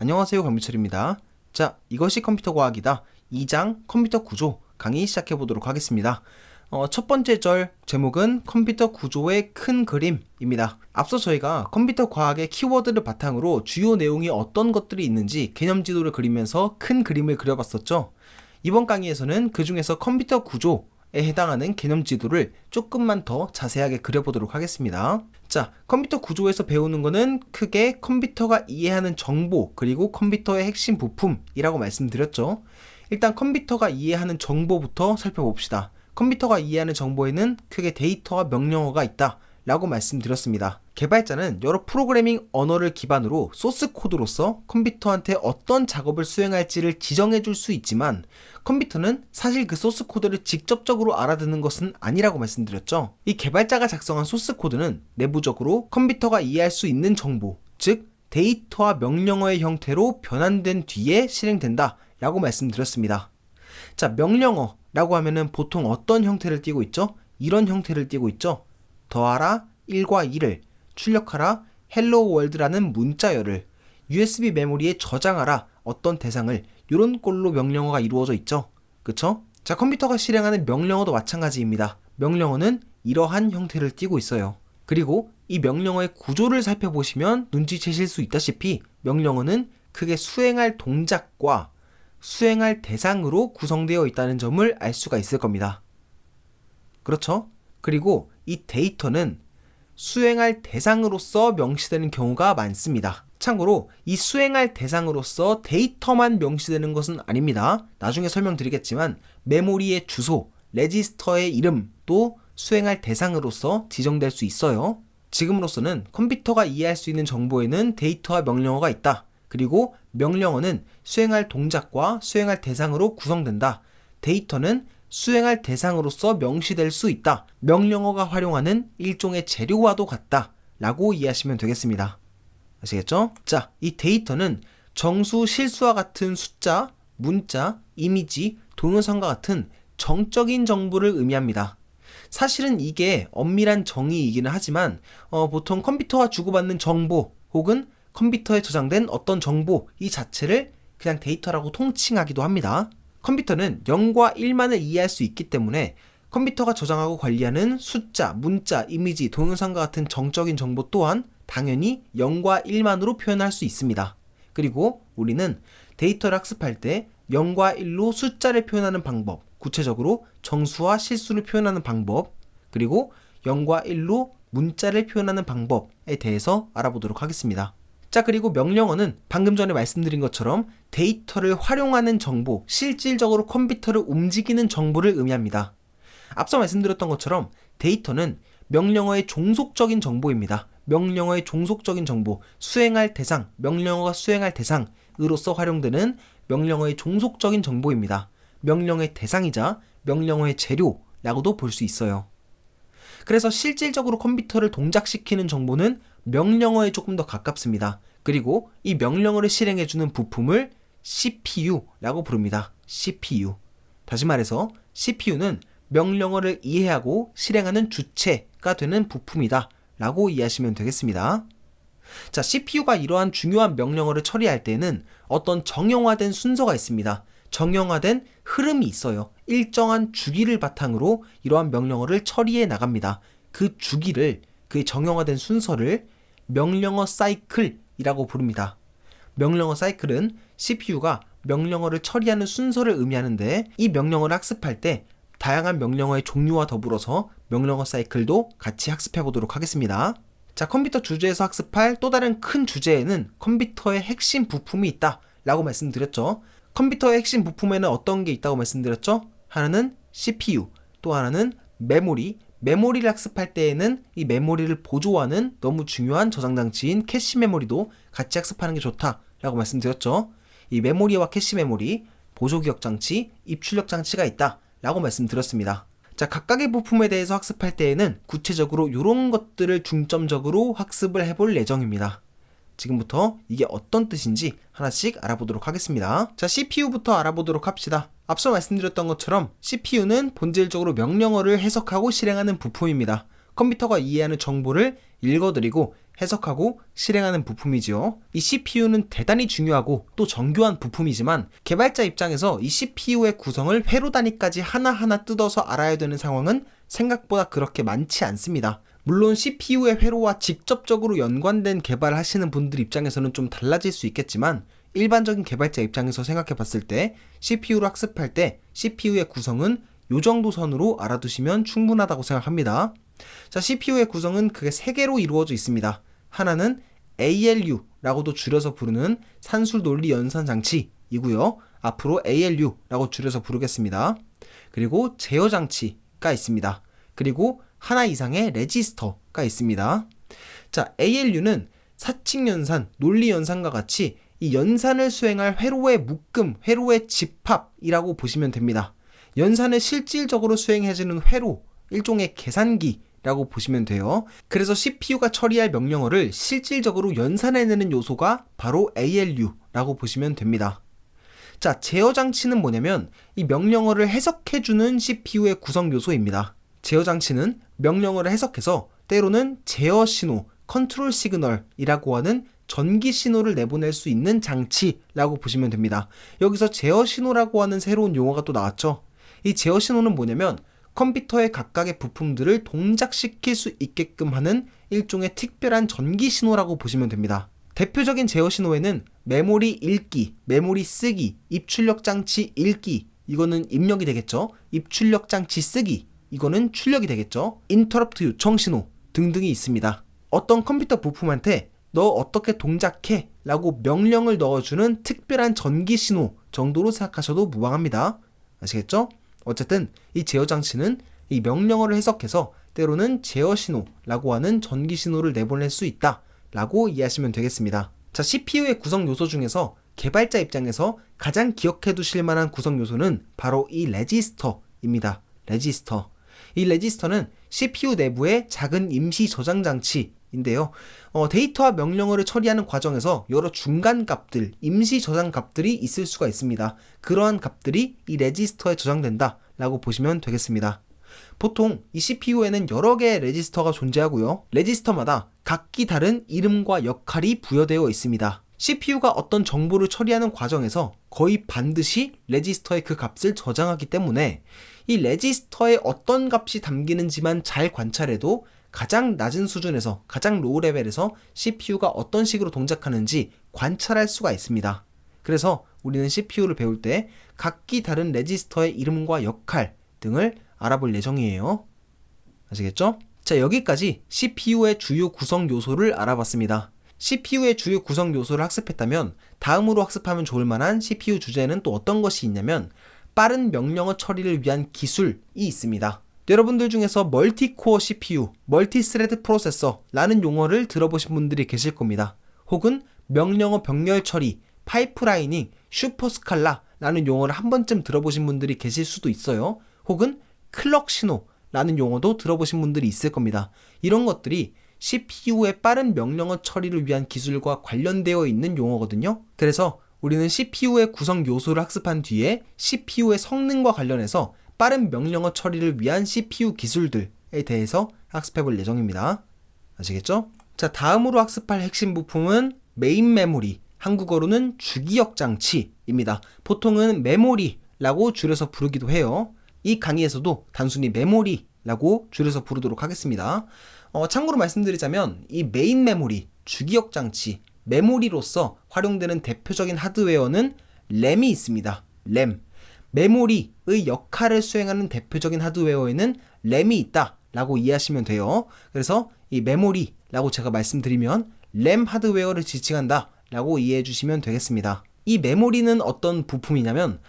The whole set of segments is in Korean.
안녕하세요, 강민철입니다. 자, 이것이 컴퓨터 과학이다 2장 컴퓨터 구조 강의 시작해보도록 하겠습니다. 첫 번째 절 제목은 컴퓨터 구조의 큰 그림입니다. 앞서 저희가 컴퓨터 과학의 키워드를 바탕으로 주요 내용이 어떤 것들이 있는지 개념 지도를 그리면서 큰 그림을 그려봤었죠. 이번 강의에서는 그 중에서 컴퓨터 구조에 해당하는 개념 지도를 조금만 더 자세하게 그려보도록 하겠습니다. 자, 컴퓨터 구조에서 배우는 거는 크게 컴퓨터가 이해하는 정보 그리고 컴퓨터의 핵심 부품이라고 말씀드렸죠. 일단 컴퓨터가 이해하는 정보부터 살펴봅시다. 컴퓨터가 이해하는 정보에는 크게 데이터와 명령어가 있다 라고 말씀드렸습니다. 개발자는 여러 프로그래밍 언어를 기반으로 소스 코드로서 컴퓨터한테 어떤 작업을 수행할지를 지정해 줄 수 있지만 컴퓨터는 사실 그 소스 코드를 직접적으로 알아듣는 것은 아니라고 말씀드렸죠. 이 개발자가 작성한 소스 코드는 내부적으로 컴퓨터가 이해할 수 있는 정보, 즉 데이터와 명령어의 형태로 변환된 뒤에 실행된다 라고 말씀드렸습니다. 자, 명령어 라고 하면은 보통 어떤 형태를 띠고 있죠? 이런 형태를 띠고 있죠. 더하라 1과 2를, 출력하라 헬로 월드라는 문자열을, USB 메모리에 저장하라 어떤 대상을, 이런 꼴로 명령어가 이루어져 있죠. 그쵸? 자, 컴퓨터가 실행하는 명령어도 마찬가지입니다. 명령어는 이러한 형태를 띠고 있어요. 그리고 이 명령어의 구조를 살펴보시면 눈치채실 수 있다시피 명령어는 크게 수행할 동작과 수행할 대상으로 구성되어 있다는 점을 알 수가 있을 겁니다. 그렇죠? 그리고 이 데이터는 수행할 대상으로서 명시되는 경우가 많습니다. 참고로 이 수행할 대상으로서 데이터만 명시되는 것은 아닙니다. 나중에 설명드리겠지만 메모리의 주소, 레지스터의 이름도 수행할 대상으로서 지정될 수 있어요. 지금으로서는 컴퓨터가 이해할 수 있는 정보에는 데이터와 명령어가 있다. 그리고 명령어는 수행할 동작과 수행할 대상으로 구성된다. 데이터는 수행할 대상으로서 명시될 수 있다. 명령어가 활용하는 일종의 재료와도 같다 라고 이해하시면 되겠습니다. 아시겠죠? 자, 이 데이터는 정수, 실수와 같은 숫자, 문자, 이미지, 동영상과 같은 정적인 정보를 의미합니다. 사실은 이게 엄밀한 정의이기는 하지만 보통 컴퓨터와 주고받는 정보 혹은 컴퓨터에 저장된 어떤 정보 이 자체를 그냥 데이터라고 통칭하기도 합니다. 컴퓨터는 0과 1만을 이해할 수 있기 때문에 컴퓨터가 저장하고 관리하는 숫자, 문자, 이미지, 동영상과 같은 정적인 정보 또한 당연히 0과 1만으로 표현할 수 있습니다. 그리고 우리는 데이터를 학습할 때 0과 1로 숫자를 표현하는 방법, 구체적으로 정수와 실수를 표현하는 방법, 그리고 0과 1로 문자를 표현하는 방법에 대해서 알아보도록 하겠습니다. 자, 그리고 명령어는 방금 전에 말씀드린 것처럼 데이터를 활용하는 정보, 실질적으로 컴퓨터를 움직이는 정보를 의미합니다. 앞서 말씀드렸던 것처럼 데이터는 명령어의 종속적인 정보입니다. 명령어의 종속적인 정보, 수행할 대상, 명령어가 수행할 대상으로서 활용되는 명령어의 종속적인 정보입니다. 명령어의 대상이자 명령어의 재료라고도 볼 수 있어요. 그래서 실질적으로 컴퓨터를 동작시키는 정보는 명령어에 조금 더 가깝습니다. 그리고 이 명령어를 실행해주는 부품을 CPU라고 부릅니다. CPU. 다시 말해서 CPU는 명령어를 이해하고 실행하는 주체가 되는 부품이다 라고 이해하시면 되겠습니다. 자, CPU가 이러한 중요한 명령어를 처리할 때는 어떤 정형화된 순서가 있습니다. 정형화된 흐름이 있어요. 일정한 주기를 바탕으로 이러한 명령어를 처리해 나갑니다. 그 주기를, 그 정형화된 순서를 명령어 사이클이라고 부릅니다. 명령어 사이클은 CPU가 명령어를 처리하는 순서를 의미하는데 이 명령어를 학습할 때 다양한 명령어의 종류와 더불어서 명령어 사이클도 같이 학습해 보도록 하겠습니다. 자, 컴퓨터 주제에서 학습할 또 다른 큰 주제에는 컴퓨터의 핵심 부품이 있다 라고 말씀드렸죠. 컴퓨터의 핵심 부품에는 어떤 게 있다고 말씀드렸죠? 하나는 CPU, 또 하나는 메모리를 학습할 때에는 이 메모리를 보조하는 너무 중요한 저장장치인 캐시 메모리도 같이 학습하는 게 좋다라고 말씀드렸죠. 이 메모리와 캐시 메모리, 보조기억장치, 입출력장치가 있다라고 말씀드렸습니다. 자, 각각의 부품에 대해서 학습할 때에는 구체적으로 이런 것들을 중점적으로 학습을 해볼 예정입니다. 지금부터 이게 어떤 뜻인지 하나씩 알아보도록 하겠습니다. 자, CPU부터 알아보도록 합시다. 앞서 말씀드렸던 것처럼 CPU는 본질적으로 명령어를 해석하고 실행하는 부품입니다. 컴퓨터가 이해하는 정보를 읽어드리고 해석하고 실행하는 부품이지요. 이 CPU는 대단히 중요하고 또 정교한 부품이지만 개발자 입장에서 이 CPU의 구성을 회로 단위까지 하나하나 뜯어서 알아야 되는 상황은 생각보다 그렇게 많지 않습니다. 물론 CPU의 회로와 직접적으로 연관된 개발을 하시는 분들 입장에서는 좀 달라질 수 있겠지만 일반적인 개발자 입장에서 생각해 봤을 때 CPU를 학습할 때 CPU의 구성은 요 정도 선으로 알아두시면 충분하다고 생각합니다. 자, CPU의 구성은 크게 3개로 이루어져 있습니다. 하나는 ALU라고도 줄여서 부르는 산술 논리 연산 장치이고요. 앞으로 ALU라고 줄여서 부르겠습니다. 그리고 제어 장치가 있습니다. 그리고 하나 이상의 레지스터가 있습니다. 자, ALU는 사칙 연산, 논리 연산과 같이 이 연산을 수행할 회로의 묶음, 회로의 집합이라고 보시면 됩니다. 연산을 실질적으로 수행해주는 회로, 일종의 계산기라고 보시면 돼요. 그래서 CPU가 처리할 명령어를 실질적으로 연산해내는 요소가 바로 ALU라고 보시면 됩니다. 자, 제어 장치는 뭐냐면 이 명령어를 해석해주는 CPU의 구성 요소입니다. 제어 장치는 명령어를 해석해서 때로는 제어 신호, 컨트롤 시그널이라고 하는 전기 신호를 내보낼 수 있는 장치라고 보시면 됩니다. 여기서 제어 신호라고 하는 새로운 용어가 또 나왔죠. 이 제어 신호는 뭐냐면 컴퓨터의 각각의 부품들을 동작시킬 수 있게끔 하는 일종의 특별한 전기 신호라고 보시면 됩니다. 대표적인 제어 신호에는 메모리 읽기, 메모리 쓰기, 입출력 장치 읽기, 이거는 입력이 되겠죠. 입출력 장치 쓰기, 이거는 출력이 되겠죠. 인터럽트 요청 신호 등등이 있습니다. 어떤 컴퓨터 부품한테 너 어떻게 동작해? 라고 명령을 넣어주는 특별한 전기 신호 정도로 생각하셔도 무방합니다. 아시겠죠? 어쨌든 이 제어 장치는 이 명령어를 해석해서 때로는 제어 신호라고 하는 전기 신호를 내보낼 수 있다 라고 이해하시면 되겠습니다. 자, CPU의 구성 요소 중에서 개발자 입장에서 가장 기억해 두실 만한 구성 요소는 바로 이 레지스터입니다. 레지스터. 이 레지스터는 CPU 내부의 작은 임시 저장 장치인데요. 데이터와 명령어를 처리하는 과정에서 여러 중간 값들, 임시 저장 값들이 있을 수가 있습니다. 그러한 값들이 이 레지스터에 저장된다 라고 보시면 되겠습니다. 보통 이 CPU에는 여러 개의 레지스터가 존재하고요. 레지스터마다 각기 다른 이름과 역할이 부여되어 있습니다. CPU가 어떤 정보를 처리하는 과정에서 거의 반드시 레지스터에 그 값을 저장하기 때문에 이 레지스터에 어떤 값이 담기는지만 잘 관찰해도 가장 낮은 수준에서, 가장 로우 레벨에서 CPU가 어떤 식으로 동작하는지 관찰할 수가 있습니다. 그래서 우리는 CPU를 배울 때 각기 다른 레지스터의 이름과 역할 등을 알아볼 예정이에요. 아시겠죠? 자, 여기까지 CPU의 주요 구성 요소를 알아봤습니다. CPU의 주요 구성 요소를 학습했다면 다음으로 학습하면 좋을 만한 CPU 주제는 또 어떤 것이 있냐면 빠른 명령어 처리를 위한 기술이 있습니다. 여러분들 중에서 멀티코어 CPU, 멀티스레드 프로세서라는 용어를 들어보신 분들이 계실 겁니다. 혹은 명령어 병렬 처리, 파이프라이닝, 슈퍼스칼라라는 용어를 한 번쯤 들어보신 분들이 계실 수도 있어요. 혹은 클럭 신호라는 용어도 들어보신 분들이 있을 겁니다. 이런 것들이 CPU의 빠른 명령어 처리를 위한 기술과 관련되어 있는 용어거든요. 그래서 우리는 CPU의 구성 요소를 학습한 뒤에 CPU의 성능과 관련해서 빠른 명령어 처리를 위한 CPU 기술들에 대해서 학습해 볼 예정입니다. 아시겠죠? 자, 다음으로 학습할 핵심 부품은 메인 메모리, 한국어로는 주기억 장치입니다. 보통은 메모리라고 줄여서 부르기도 해요. 이 강의에서도 단순히 메모리라고 줄여서 부르도록 하겠습니다. 참고로 말씀드리자면 이 메인 메모리, 주기억 장치, 메모리로서 활용되는 대표적인 하드웨어는 램이 있습니다. 램. 메모리의 역할을 수행하는 대표적인 하드웨어에는 램이 있다 라고 이해하시면 돼요. 그래서 이 메모리라고 제가 말씀드리면 램 하드웨어를 지칭한다 라고 이해해 주시면 되겠습니다. 이 메모리는 어떤 부품이냐면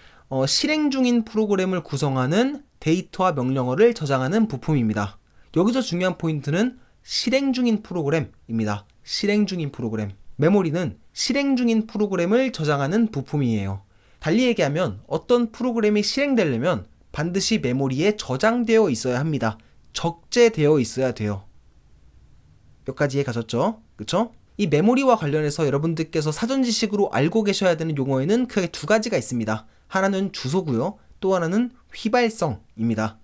실행 중인 프로그램을 구성하는 데이터와 명령어를 저장하는 부품입니다. 여기서 중요한 포인트는 실행 중인 프로그램입니다. 실행 중인 프로그램. 메모리는 실행 중인 프로그램을 저장하는 부품이에요. 달리 얘기하면 어떤 프로그램이 실행되려면 반드시 메모리에 저장되어 있어야 합니다. 적재되어 있어야 돼요. 여기까지 이해 가셨죠? 그쵸? 이 메모리와 관련해서 여러분들께서 사전 지식으로 알고 계셔야 되는 용어에는 크게 두 가지가 있습니다. 하나는 주소고요. 또 하나는 휘발성입니다.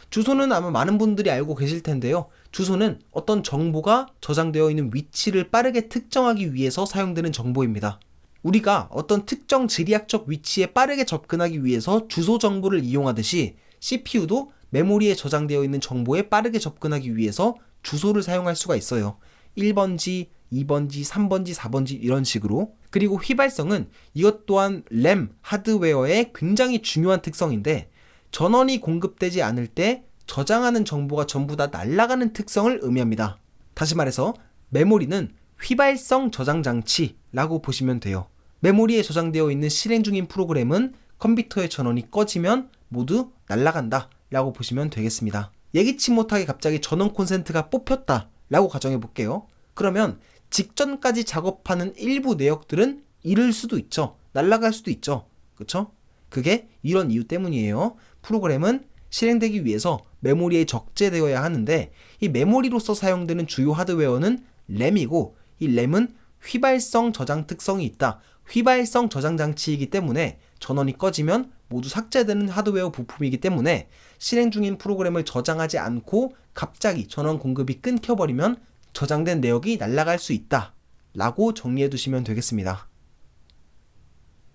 주소는 아마 많은 분들이 알고 계실 텐데요. 주소는 어떤 정보가 저장되어 있는 위치를 빠르게 특정하기 위해서 사용되는 정보입니다. 우리가 어떤 특정 지리학적 위치에 빠르게 접근하기 위해서 주소 정보를 이용하듯이 CPU도 메모리에 저장되어 있는 정보에 빠르게 접근하기 위해서 주소를 사용할 수가 있어요. 1번지, 2번지, 3번지, 4번지 이런 식으로. 그리고 휘발성은 이것 또한 램 하드웨어의 굉장히 중요한 특성인데 전원이 공급되지 않을 때 저장하는 정보가 전부 다 날아가는 특성을 의미합니다. 다시 말해서 메모리는 휘발성 저장 장치라고 보시면 돼요. 메모리에 저장되어 있는 실행 중인 프로그램은 컴퓨터의 전원이 꺼지면 모두 날아간다 라고 보시면 되겠습니다. 예기치 못하게 갑자기 전원 콘센트가 뽑혔다 라고 가정해 볼게요. 그러면 직전까지 작업하는 일부 내역들은 잃을 수도 있죠. 날아갈 수도 있죠. 그쵸? 그게 이런 이유 때문이에요. 프로그램은 실행되기 위해서 메모리에 적재되어야 하는데 이 메모리로서 사용되는 주요 하드웨어는 램이고 이 램은 휘발성 저장 특성이 있다. 휘발성 저장 장치이기 때문에 전원이 꺼지면 모두 삭제되는 하드웨어 부품이기 때문에 실행 중인 프로그램을 저장하지 않고 갑자기 전원 공급이 끊겨버리면 저장된 내역이 날아갈 수 있다 라고 정리해 두시면 되겠습니다.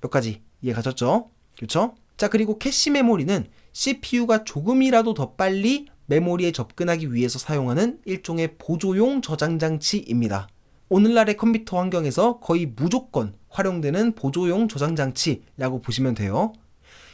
여기까지 이해 가셨죠? 그렇죠? 자, 그리고 캐시 메모리는 CPU가 조금이라도 더 빨리 메모리에 접근하기 위해서 사용하는 일종의 보조용 저장 장치입니다. 오늘날의 컴퓨터 환경에서 거의 무조건 활용되는 보조용 저장 장치라고 보시면 돼요.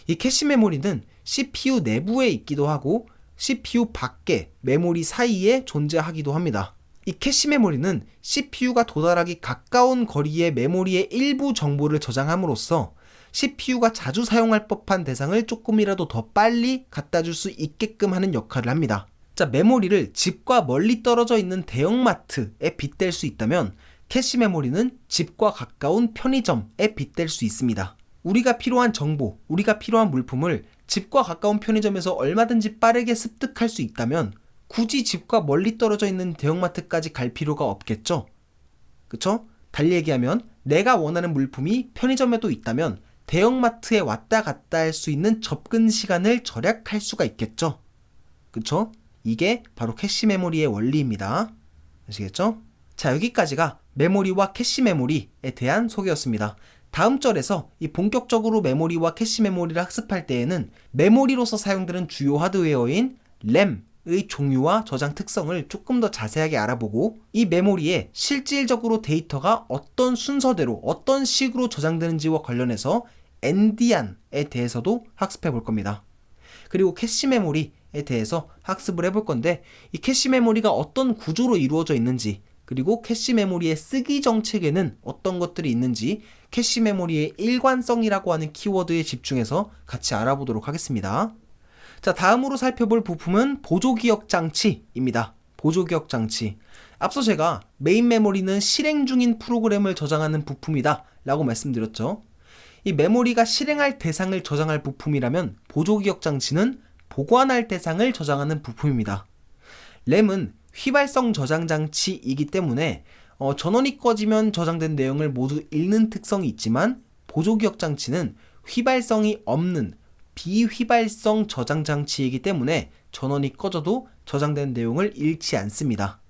이 캐시 메모리는 CPU 내부에 있기도 하고 CPU 밖에 메모리 사이에 존재하기도 합니다. 이 캐시 메모리는 CPU가 도달하기 가까운 거리의 메모리의 일부 정보를 저장함으로써 CPU가 자주 사용할 법한 대상을 조금이라도 더 빨리 갖다 줄 수 있게끔 하는 역할을 합니다. 자, 메모리를 집과 멀리 떨어져 있는 대형마트에 빗댈 수 있다면 캐시 메모리는 집과 가까운 편의점에 빗댈 수 있습니다. 우리가 필요한 정보, 우리가 필요한 물품을 집과 가까운 편의점에서 얼마든지 빠르게 습득할 수 있다면 굳이 집과 멀리 떨어져 있는 대형마트까지 갈 필요가 없겠죠? 그쵸? 달리 얘기하면 내가 원하는 물품이 편의점에도 있다면 대형마트에 왔다 갔다 할 수 있는 접근 시간을 절약할 수가 있겠죠? 그쵸? 이게 바로 캐시 메모리의 원리입니다. 아시겠죠? 자, 여기까지가 메모리와 캐시 메모리에 대한 소개였습니다. 다음 절에서 이 본격적으로 메모리와 캐시 메모리를 학습할 때에는 메모리로서 사용되는 주요 하드웨어인 램의 종류와 저장 특성을 조금 더 자세하게 알아보고 이 메모리에 실질적으로 데이터가 어떤 순서대로 어떤 식으로 저장되는지와 관련해서 엔디안에 대해서도 학습해 볼 겁니다. 그리고 캐시 메모리에 대해서 학습을 해볼 건데 이 캐시 메모리가 어떤 구조로 이루어져 있는지 그리고 캐시 메모리의 쓰기 정책에는 어떤 것들이 있는지 캐시 메모리의 일관성이라고 하는 키워드에 집중해서 같이 알아보도록 하겠습니다. 자, 다음으로 살펴볼 부품은 보조기억 장치입니다. 보조기억 장치. 앞서 제가 메인 메모리는 실행 중인 프로그램을 저장하는 부품이다 라고 말씀드렸죠. 이 메모리가 실행할 대상을 저장할 부품이라면 보조기억 장치는 보관할 대상을 저장하는 부품입니다. 램은 휘발성 저장 장치이기 때문에 전원이 꺼지면 저장된 내용을 모두 읽는 특성이 있지만 보조기억 장치는 휘발성이 없는 비휘발성 저장 장치이기 때문에 전원이 꺼져도 저장된 내용을 잃지 않습니다.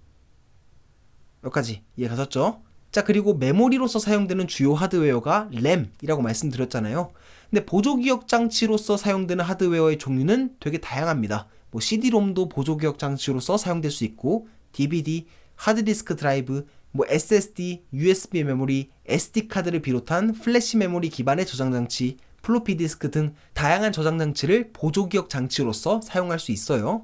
여기까지 이해 가셨죠? 자, 그리고 메모리로서 사용되는 주요 하드웨어가 램이라고 말씀드렸잖아요. 근데 보조기억 장치로서 사용되는 하드웨어의 종류는 되게 다양합니다. 뭐 CD-ROM도 보조기억 장치로서 사용될 수 있고 DVD, 하드디스크 드라이브, 뭐 SSD, USB 메모리, SD카드를 비롯한 플래시 메모리 기반의 저장 장치, 플로피 디스크 등 다양한 저장 장치를 보조기억 장치로서 사용할 수 있어요.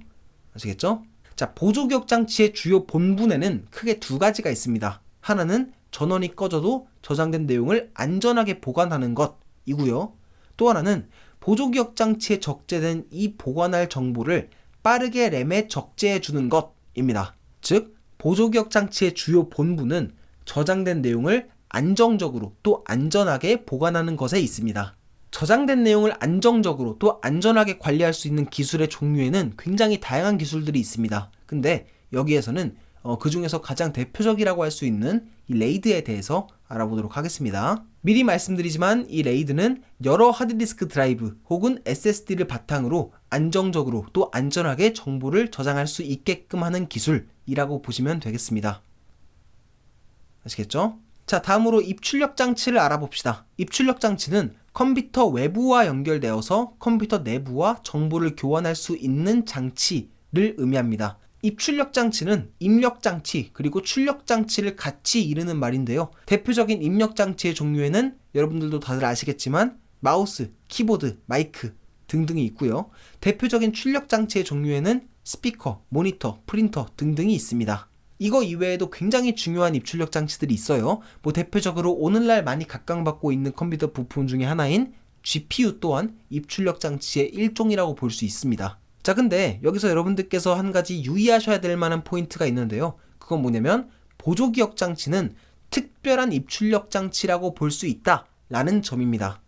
아시겠죠? 자, 보조기억 장치의 주요 본분에는 크게 두 가지가 있습니다. 하나는 전원이 꺼져도 저장된 내용을 안전하게 보관하는 것이고요. 또 하나는 보조기억 장치에 적재된 이 보관할 정보를 빠르게 램에 적재해 주는 것입니다. 즉, 보조기억 장치의 주요 본분은 저장된 내용을 안정적으로 또 안전하게 보관하는 것에 있습니다. 저장된 내용을 안정적으로 또 안전하게 관리할 수 있는 기술의 종류에는 굉장히 다양한 기술들이 있습니다. 근데 여기에서는 그 중에서 가장 대표적이라고 할 수 있는 이 레이드에 대해서 알아보도록 하겠습니다. 미리 말씀드리지만 이 레이드는 여러 하드디스크 드라이브 혹은 SSD를 바탕으로 안정적으로 또 안전하게 정보를 저장할 수 있게끔 하는 기술이고요. 장치이라고 보시면 되겠습니다. 아시겠죠? 자, 다음으로 입출력 장치를 알아봅시다. 입출력 장치는 컴퓨터 외부와 연결되어서 컴퓨터 내부와 정보를 교환할 수 있는 장치를 의미합니다. 입출력 장치는 입력 장치 그리고 출력 장치를 같이 이르는 말인데요. 대표적인 입력 장치의 종류에는 여러분들도 다들 아시겠지만 마우스, 키보드, 마이크 등등이 있고요. 대표적인 출력 장치의 종류에는 스피커, 모니터, 프린터 등등이 있습니다. 이거 이외에도 굉장히 중요한 입출력 장치들이 있어요. 대표적으로 오늘날 많이 각광받고 있는 컴퓨터 부품 중에 하나인 GPU 또한 입출력 장치의 일종이라고 볼 수 있습니다. 자, 근데 여기서 여러분들께서 한 가지 유의하셔야 될 만한 포인트가 있는데요. 그건 뭐냐면 보조기억 장치는 특별한 입출력 장치라고 볼 수 있다 라는 점입니다.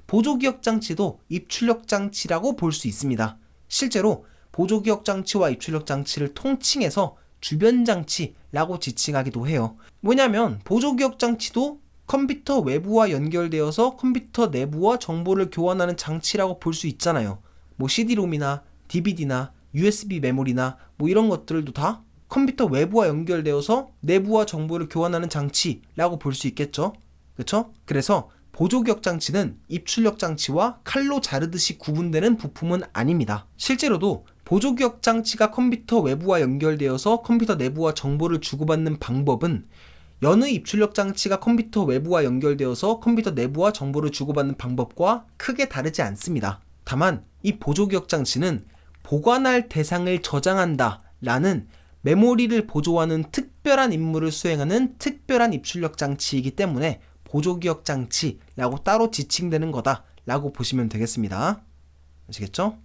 보조기억 장치도 입출력 장치라고 볼 수 있습니다. 실제로 보조기억 장치와 입출력 장치를 통칭해서 주변 장치라고 지칭하기도 해요. 왜냐하면 보조기억 장치도 컴퓨터 외부와 연결되어서 컴퓨터 내부와 정보를 교환하는 장치라고 볼 수 있잖아요. CD롬이나 DVD나 USB 메모리나 이런 것들도 다 컴퓨터 외부와 연결되어서 내부와 정보를 교환하는 장치라고 볼 수 있겠죠. 그쵸? 그래서 보조기억 장치는 입출력 장치와 칼로 자르듯이 구분되는 부품은 아닙니다. 실제로도 보조기억 장치가 컴퓨터 외부와 연결되어서 컴퓨터 내부와 정보를 주고받는 방법은 여느 입출력 장치가 컴퓨터 외부와 연결되어서 컴퓨터 내부와 정보를 주고받는 방법과 크게 다르지 않습니다. 다만 이 보조기억 장치는 보관할 대상을 저장한다 라는 메모리를 보조하는 특별한 임무를 수행하는 특별한 입출력 장치이기 때문에 보조기억 장치라고 따로 지칭되는 거다 라고 보시면 되겠습니다. 아시겠죠?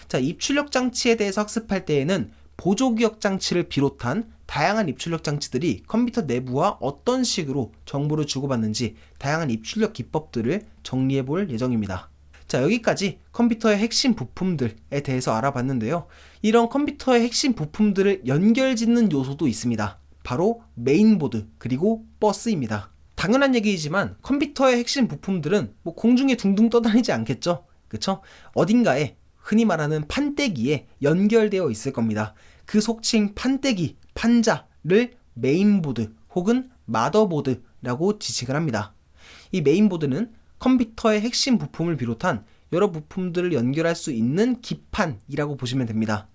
자, 입출력 장치에 대해서 학습할 때에는 보조기억 장치를 비롯한 다양한 입출력 장치들이 컴퓨터 내부와 어떤 식으로 정보를 주고받는지 다양한 입출력 기법들을 정리해 볼 예정입니다. 자, 여기까지 컴퓨터의 핵심 부품들에 대해서 알아봤는데요. 이런 컴퓨터의 핵심 부품들을 연결짓는 요소도 있습니다. 바로 메인보드 그리고 버스입니다. 당연한 얘기이지만 컴퓨터의 핵심 부품들은 공중에 둥둥 떠다니지 않겠죠? 그쵸? 어딘가에 흔히 말하는 판때기에 연결되어 있을 겁니다. 그 속칭 판때기, 판자를 메인보드 혹은 마더보드라고 지칭을 합니다. 이 메인보드는 컴퓨터의 핵심 부품을 비롯한 여러 부품들을 연결할 수 있는 기판이라고 보시면 됩니다.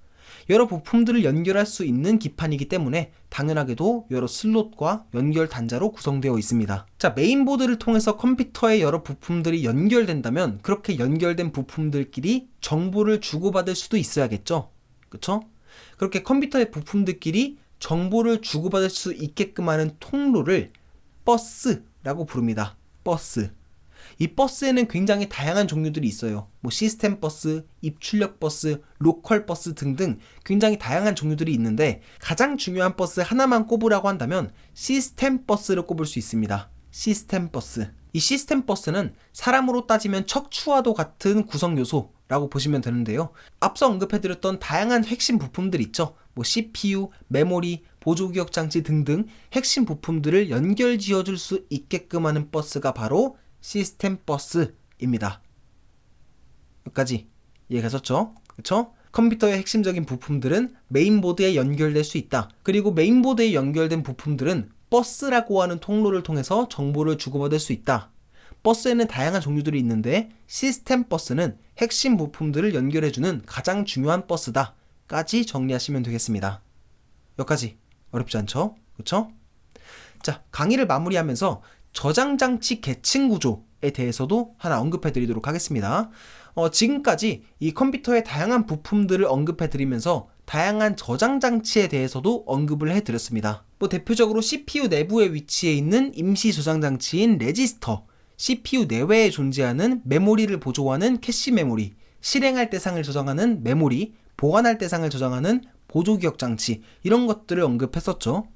여러 부품들을 연결할 수 있는 기판이기 때문에 당연하게도 여러 슬롯과 연결 단자로 구성되어 있습니다. 자, 메인보드를 통해서 컴퓨터의 여러 부품들이 연결된다면 그렇게 연결된 부품들끼리 정보를 주고받을 수도 있어야겠죠? 그쵸? 그렇게 컴퓨터의 부품들끼리 정보를 주고받을 수 있게끔 하는 통로를 버스라고 부릅니다. 버스. 이 버스에는 굉장히 다양한 종류들이 있어요. 시스템 버스, 입출력 버스, 로컬 버스 등등 굉장히 다양한 종류들이 있는데 가장 중요한 버스 하나만 꼽으라고 한다면 시스템 버스를 꼽을 수 있습니다. 시스템 버스. 이 시스템 버스는 사람으로 따지면 척추와도 같은 구성 요소라고 보시면 되는데요. 앞서 언급해드렸던 다양한 핵심 부품들 있죠. CPU, 메모리, 보조기억 장치 등등 핵심 부품들을 연결 지어줄 수 있게끔 하는 버스가 바로 시스템 버스입니다. 여기까지 이해가셨죠? 그쵸? 컴퓨터의 핵심적인 부품들은 메인보드에 연결될 수 있다. 그리고 메인보드에 연결된 부품들은 버스라고 하는 통로를 통해서 정보를 주고받을 수 있다. 버스에는 다양한 종류들이 있는데 시스템 버스는 핵심 부품들을 연결해주는 가장 중요한 버스다 까지 정리하시면 되겠습니다. 여기까지 어렵지 않죠? 그쵸? 자, 강의를 마무리하면서 저장장치 계층 구조에 대해서도 하나 언급해 드리도록 하겠습니다. 지금까지 이 컴퓨터의 다양한 부품들을 언급해 드리면서 다양한 저장장치에 대해서도 언급을 해 드렸습니다. 대표적으로 CPU 내부에 위치해 있는 임시 저장장치인 레지스터, CPU 내외에 존재하는 메모리를 보조하는 캐시 메모리, 실행할 대상을 저장하는 메모리, 보관할 대상을 저장하는 보조기억 장치, 이런 것들을 언급했었죠.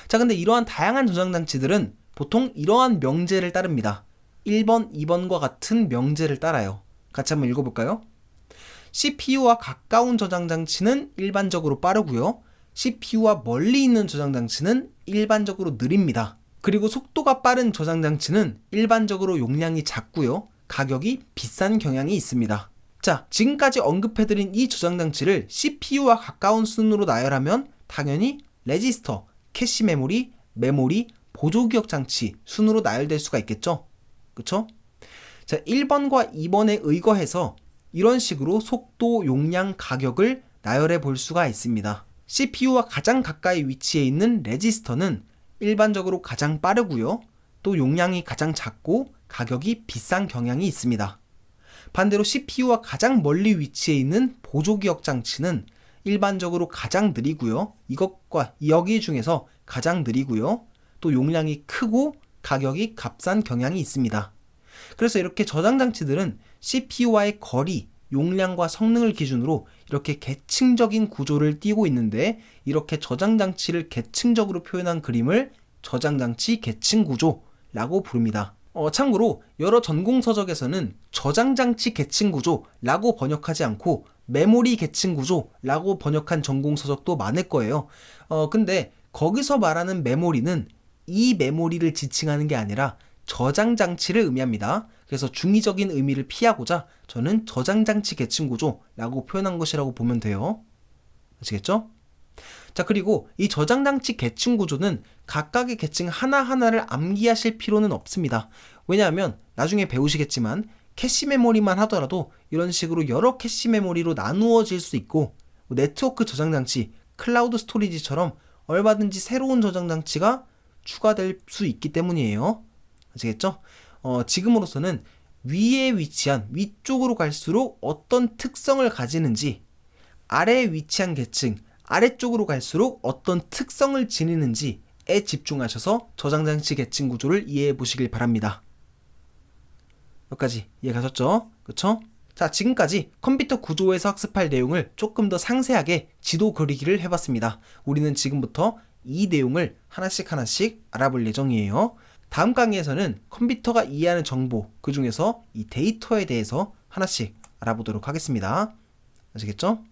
자, 근데 이러한 다양한 저장장치들은 보통 이러한 명제를 따릅니다. 1번, 2번과 같은 명제를 따라요. 같이 한번 읽어볼까요? CPU와 가까운 저장장치는 일반적으로 빠르고요. CPU와 멀리 있는 저장장치는 일반적으로 느립니다. 그리고 속도가 빠른 저장장치는 일반적으로 용량이 작고요. 가격이 비싼 경향이 있습니다. 자, 지금까지 언급해드린 이 저장장치를 CPU와 가까운 순으로 나열하면 당연히 레지스터, 캐시 메모리, 메모리, 보조기억 장치 순으로 나열될 수가 있겠죠? 그쵸? 자, 1번과 2번에 의거해서 이런 식으로 속도, 용량, 가격을 나열해 볼 수가 있습니다. CPU와 가장 가까이 위치해 있는 레지스터는 일반적으로 가장 빠르고요. 또 용량이 가장 작고 가격이 비싼 경향이 있습니다. 반대로 CPU와 가장 멀리 위치해 있는 보조기억 장치는 일반적으로 가장 느리고요. 이것과 여기 중에서 가장 느리고요. 또 용량이 크고 가격이 값싼 경향이 있습니다. 그래서 이렇게 저장 장치들은 CPU와의 거리, 용량과 성능을 기준으로 이렇게 계층적인 구조를 띠고 있는데, 이렇게 저장 장치를 계층적으로 표현한 그림을 저장 장치 계층 구조라고 부릅니다. 참고로 여러 전공 서적에서는 저장 장치 계층 구조라고 번역하지 않고 메모리 계층 구조라고 번역한 전공 서적도 많을 거예요. 근데 거기서 말하는 메모리는 이 메모리를 지칭하는 게 아니라 저장 장치를 의미합니다. 그래서 중의적인 의미를 피하고자 저는 저장 장치 계층 구조라고 표현한 것이라고 보면 돼요. 아시겠죠? 자, 그리고 이 저장 장치 계층 구조는 각각의 계층 하나하나를 암기하실 필요는 없습니다. 왜냐하면 나중에 배우시겠지만 캐시 메모리만 하더라도 이런 식으로 여러 캐시 메모리로 나누어질 수 있고, 네트워크 저장 장치, 클라우드 스토리지처럼 얼마든지 새로운 저장 장치가 추가될 수 있기 때문이에요. 아시겠죠? 지금으로서는 위에 위치한, 위쪽으로 갈수록 어떤 특성을 가지는지, 아래에 위치한 계층, 아래쪽으로 갈수록 어떤 특성을 지니는지에 집중하셔서 저장장치 계층 구조를 이해해 보시길 바랍니다. 여기까지 이해 가셨죠? 그쵸? 자, 지금까지 컴퓨터 구조에서 학습할 내용을 조금 더 상세하게 지도 그리기를 해봤습니다. 우리는 지금부터 이 내용을 하나씩 알아볼 예정이에요. 다음 강의에서는 컴퓨터가 이해하는 정보, 그 중에서 이 데이터에 대해서 하나씩 알아보도록 하겠습니다. 아시겠죠?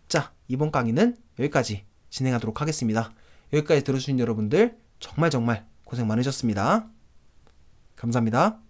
자, 이번 강의는 여기까지 진행하도록 하겠습니다. 여기까지 들어주신 여러분들 정말 고생 많으셨습니다. 감사합니다.